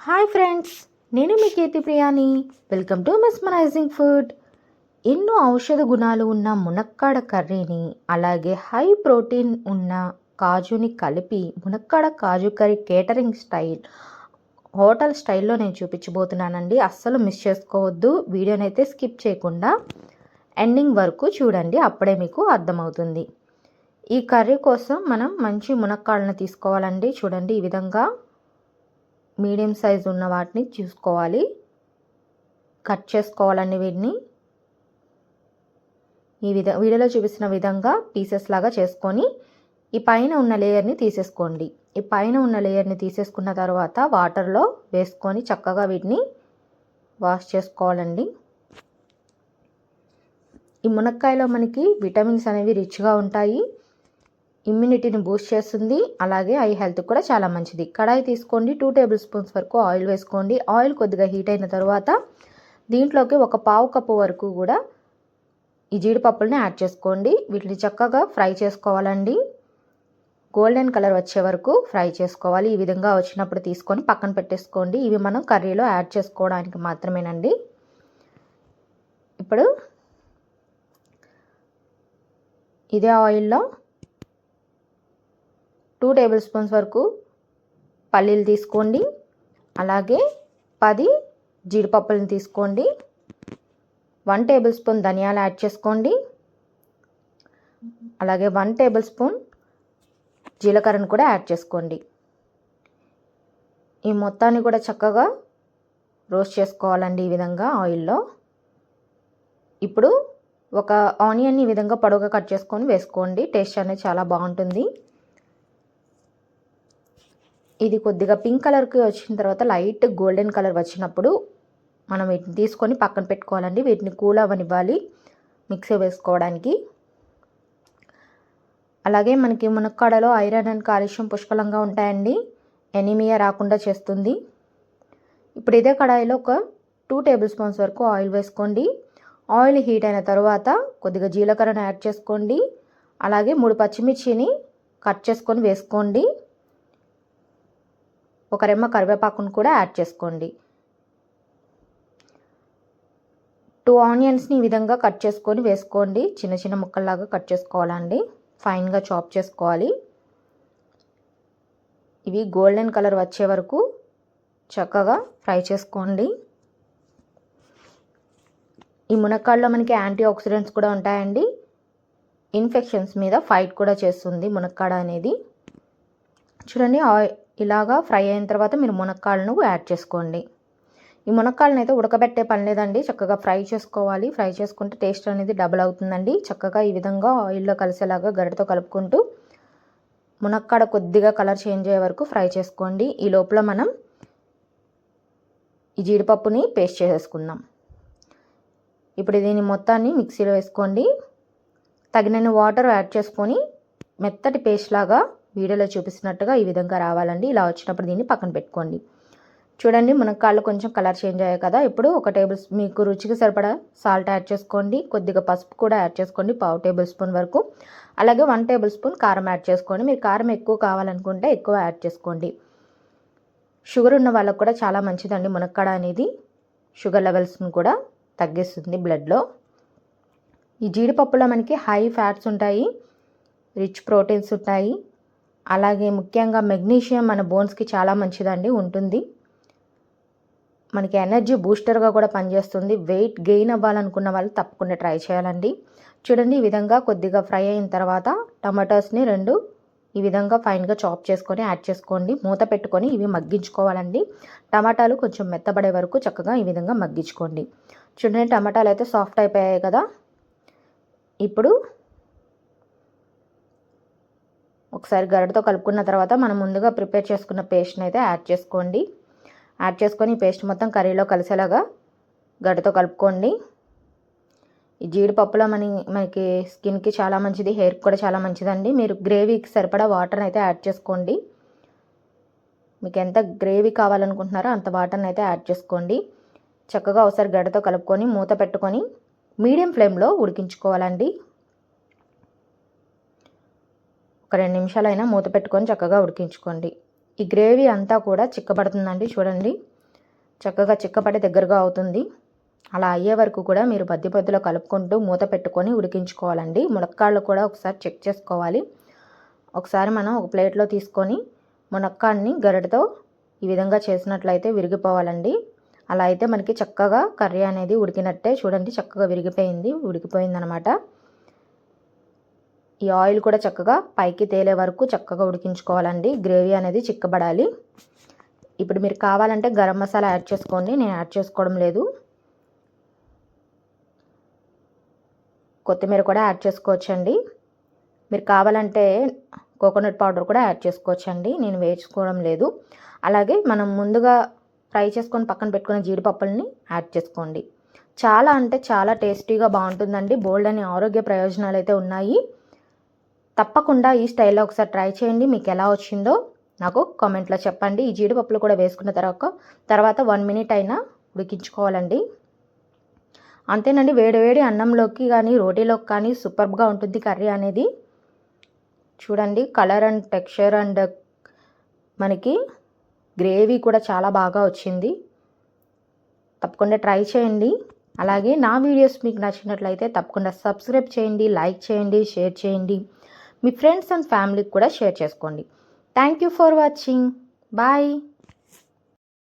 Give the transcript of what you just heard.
Hi friends, నేను మీ కీర్తి ప్రియాని. Welcome to mesmerising food. ఎన్నో ఔషధ గుణాలు ఉన్న మునక్కాడ కర్రీని, అలాగే హై ప్రోటీన్ ఉన్న కాజుని కలిపి మునక్కాడ కాజు కర్రీ కేటరింగ్ స్టైల్, హోటల్ స్టైల్లో నేను చూపించబోతున్నానండి. అస్సలు మిస్ చేసుకోవద్దు. వీడియోని అయితే స్కిప్ చేయకుండా ఎండింగ్ వరకు చూడండి, అప్పుడే మీకు అర్థమవుతుంది. ఈ కర్రీ కోసం మనం మంచి మునక్కాడలను తీసుకోవాలండి. చూడండి, ఈ విధంగా మీడియం సైజు ఉన్న వాటిని చూసుకోవాలి. కట్ చేసుకోవాలండి. వీటిని వీడియోలో చూపిస్తున్న విధంగా పీసెస్ లాగా చేసుకొని ఈ పైన ఉన్న లేయర్ని తీసేసుకోండి. ఈ పైన ఉన్న లేయర్ని తీసేసుకున్న తర్వాత వాటర్లో వేసుకొని చక్కగా వీటిని వాష్ చేసుకోవాలండి. ఈ మునక్కాయలో మనకి విటమిన్స్ అనేవి రిచ్గా ఉంటాయి. ఇమ్యూనిటీని బూస్ట్ చేస్తుంది, అలాగే ఐ హెల్త్ కూడా చాలా మంచిది. కడాయి తీసుకోండి, 2 టేబుల్ స్పూన్స్ వరకు ఆయిల్ వేసుకోండి. ఆయిల్ కొద్దిగా హీట్ అయిన తర్వాత దీంట్లోకి ఒక పావు కప్పు వరకు కూడా ఈ జీడిపప్పుల్ని యాడ్ చేసుకోండి. వీటిని చక్కగా ఫ్రై చేసుకోవాలండి. గోల్డెన్ కలర్ వచ్చే వరకు ఫ్రై చేసుకోవాలి. ఈ విధంగా వచ్చినప్పుడు తీసుకొని పక్కన పెట్టేసుకోండి. ఇవి మనం కర్రీలో యాడ్ చేసుకోవడానికి మాత్రమేనండి. ఇప్పుడు ఇదే ఆయిల్లో 2 టేబుల్ స్పూన్స్ వరకు పల్లీలు తీసుకోండి. అలాగే 10 జీడిపప్పులను తీసుకోండి. 1 టేబుల్ స్పూన్ ధనియాలు యాడ్ చేసుకోండి. అలాగే 1 టేబుల్ స్పూన్ జీలకర్రను కూడా యాడ్ చేసుకోండి. ఈ మొత్తాన్ని కూడా చక్కగా రోస్ట్ చేసుకోవాలండి ఈ విధంగా ఆయిల్లో. ఇప్పుడు ఒక ఆనియన్ని ఈ విధంగా పొడవుగా కట్ చేసుకొని వేసుకోండి. టేస్ట్ అనేది చాలా బాగుంటుంది. ఇది కొద్దిగా పింక్ కలర్కి వచ్చిన తర్వాత లైట్ గోల్డెన్ కలర్ వచ్చినప్పుడు మనం వీటిని తీసుకొని పక్కన పెట్టుకోవాలండి. వీటిని కూల్ అవ్వనివ్వాలి మిక్సీ వేసుకోవడానికి. అలాగే మనకి మునక్కాడలో ఐరన్ అండ్ కాల్షియం పుష్కలంగా ఉంటాయండి. ఎనీమియా రాకుండా చేస్తుంది. ఇప్పుడు ఇదే కడాయిలో ఒక 2 టేబుల్ స్పూన్స్ వరకు ఆయిల్ వేసుకోండి. ఆయిల్ హీట్ అయిన తర్వాత కొద్దిగా జీలకర్రను యాడ్ చేసుకోండి. అలాగే 3 పచ్చిమిర్చిని కట్ చేసుకొని వేసుకోండి. ఒక రెమ్మ కరివేపాకును కూడా యాడ్ చేసుకోండి. 2 ఆనియన్స్ని ఈ విధంగా కట్ చేసుకొని వేసుకోండి. చిన్న చిన్న ముక్కల్లాగా కట్ చేసుకోవాలండి. ఫైన్గా చాప్ చేసుకోవాలి. ఇవి గోల్డెన్ కలర్ వచ్చే వరకు చక్కగా ఫ్రై చేసుకోండి. ఈ మునక్కాడలో మనకి యాంటీ ఆక్సిడెంట్స్ కూడా ఉంటాయండి. ఇన్ఫెక్షన్స్ మీద ఫైట్ కూడా చేస్తుంది మునక్కాడ అనేది. చూడండి, ఇలాగా ఫ్రై అయిన తర్వాత మీరు మునక్కాడలను యాడ్ చేసుకోండి. ఈ మునక్కాడలను అయితే ఉడకబెట్టే పని లేదండి, చక్కగా ఫ్రై చేసుకోవాలి. ఫ్రై చేసుకుంటే టేస్ట్ అనేది డబుల్ అవుతుందండి. చక్కగా ఈ విధంగా ఆయిల్లో కలిసేలాగా గరిటతో కలుపుకుంటూ మునక్కాడ కొద్దిగా కలర్ చేంజ్ అయ్యే వరకు ఫ్రై చేసుకోండి. ఈ లోపల మనం ఈ జీడిపప్పుని పేస్ట్ చేసేసుకుందాం. ఇప్పుడు దీని మొత్తాన్ని మిక్సీలో వేసుకోండి. తగినన్ని వాటర్ యాడ్ చేసుకొని మెత్తటి పేస్ట్ లాగా వీడియోలో చూపిస్తున్నట్టుగా ఈ విధంగా రావాలండి. ఇలా వచ్చినప్పుడు దీన్ని పక్కన పెట్టుకోండి. చూడండి, మునక్కాడలు కొంచెం కలర్ చేంజ్ అయ్యాయి కదా. ఇప్పుడు ఒక మీకు రుచికి సరిపడా సాల్ట్ యాడ్ చేసుకోండి. కొద్దిగా పసుపు కూడా యాడ్ చేసుకోండి, 1/2 టేబుల్ స్పూన్ వరకు. అలాగే 1 టేబుల్ స్పూన్ కారం యాడ్ చేసుకోండి. మీరు కారం ఎక్కువ కావాలనుకుంటే ఎక్కువ యాడ్ చేసుకోండి. షుగర్ ఉన్న వాళ్ళకు కూడా చాలా మంచిదండి మునక్కాడ అనేది. షుగర్ లెవెల్స్ని కూడా తగ్గిస్తుంది బ్లడ్లో. ఈ జీడిపప్పులో మనకి హై ఫ్యాట్స్ ఉంటాయి, రిచ్ ప్రోటీన్స్ ఉంటాయి. అలాగే ముఖ్యంగా మెగ్నీషియం మన బోన్స్కి చాలా మంచిదండి ఉంటుంది. మనకి ఎనర్జీ బూస్టర్గా కూడా పనిచేస్తుంది. వెయిట్ గెయిన్ అవ్వాలనుకున్న వాళ్ళు తప్పకుండా ట్రై చేయాలండి. చూడండి, ఈ విధంగా కొద్దిగా ఫ్రై అయిన తర్వాత టమాటోస్ని 2 ఈ విధంగా ఫైన్గా చాప్ చేసుకొని యాడ్ చేసుకోండి. మూత పెట్టుకొని ఇవి మగ్గించుకోవాలండి. టమాటాలు కొంచెం మెత్తబడే వరకు చక్కగా ఈ విధంగా మగ్గించుకోండి. చూడండి, టమాటాలు అయితే సాఫ్ట్ అయిపోయాయి కదా. ఇప్పుడు ఒకసారి గరిటతో కలుపుకున్న తర్వాత మనం ముందుగా ప్రిపేర్ చేసుకున్న పేస్ట్ని అయితే యాడ్ చేసుకోండి. యాడ్ చేసుకొని ఈ పేస్ట్ మొత్తం కర్రీలో కలిసేలాగా గరిటతో కలుపుకోండి. ఈ జీడిపప్పులో మనకి స్కిన్కి చాలా మంచిది, హెయిర్కి కూడా చాలా మంచిదండి. మీరు గ్రేవీకి సరిపడా వాటర్ని అయితే యాడ్ చేసుకోండి. మీకు ఎంత గ్రేవీ కావాలనుకుంటున్నారో అంత వాటర్ని అయితే యాడ్ చేసుకోండి. చక్కగా ఒకసారి గరిటతో కలుపుకొని మూత పెట్టుకొని మీడియం ఫ్లేమ్లో ఉడికించుకోవాలండి. ఒక 2 నిమిషాలైనా మూత పెట్టుకొని చక్కగా ఉడికించుకోండి. ఈ గ్రేవీ అంతా కూడా చిక్కబడుతుందండి. చూడండి, చక్కగా చిక్కపడి దగ్గరగా అవుతుంది. అలా అయ్యే వరకు కూడా మీరు మధ్యలో కలుపుకుంటూ మూత పెట్టుకొని ఉడికించుకోవాలండి. మునక్కాళ్ళు కూడా ఒకసారి చెక్ చేసుకోవాలి. ఒకసారి మనం ఒక ప్లేట్లో తీసుకొని మునక్కాడిని గరిటతో ఈ విధంగా చేసినట్లయితే విరిగిపోవాలండి. అలా అయితే మనకి చక్కగా కర్రీ అనేది ఉడికినట్టే. చూడండి, చక్కగా ఉడికిపోయిందనమాట. ఈ ఆయిల్ కూడా చక్కగా పైకి తేలే వరకు చక్కగా ఉడికించుకోవాలండి. గ్రేవీ అనేది చిక్కబడాలి. ఇప్పుడు మీరు కావాలంటే గరం మసాలా యాడ్ చేసుకోండి. నేను యాడ్ చేసుకోవడం లేదు. కొత్తిమీర కూడా యాడ్ చేసుకోవచ్చండి. మీరు కావాలంటే కోకోనట్ పౌడర్ కూడా యాడ్ చేసుకోవచ్చండి. నేను వేసుకోవడం లేదు. అలాగే మనం ముందుగా ఫ్రై చేసుకొని పక్కన పెట్టుకున్న జీడిపప్పుల్ని యాడ్ చేసుకోండి. చాలా అంటే చాలా టేస్టీగా బాగుంటుందండి. బోల్డ్ అని ఆరోగ్య ప్రయోజనాలు అయితే ఉన్నాయి. తప్పకుండా ఈ స్టైల్లో ఒకసారి ట్రై చేయండి. మీకు ఎలా వచ్చిందో నాకు కామెంట్లో చెప్పండి. ఈ జీడిపప్పులు కూడా వేసుకున్న తర్వాత 1 మినిట్ అయినా ఉడికించుకోవాలండి. అంతేనండి. వేడి అన్నంలోకి కానీ రోటీలోకి కానీ సూపర్గా ఉంటుంది కర్రీ అనేది. చూడండి, కలర్ అండ్ టెక్స్చర్ అండ్ మనకి గ్రేవీ కూడా చాలా బాగా వచ్చింది. తప్పకుండా ట్రై చేయండి. అలాగే నా వీడియోస్ మీకు నచ్చినట్లయితే తప్పకుండా సబ్స్క్రైబ్ చేయండి, లైక్ చేయండి, షేర్ చేయండి. మీ ఫ్రెండ్స్ అండ్ ఫ్యామిలీకి కూడా షేర్ చేసుకోండి. Thank you for watching. Bye.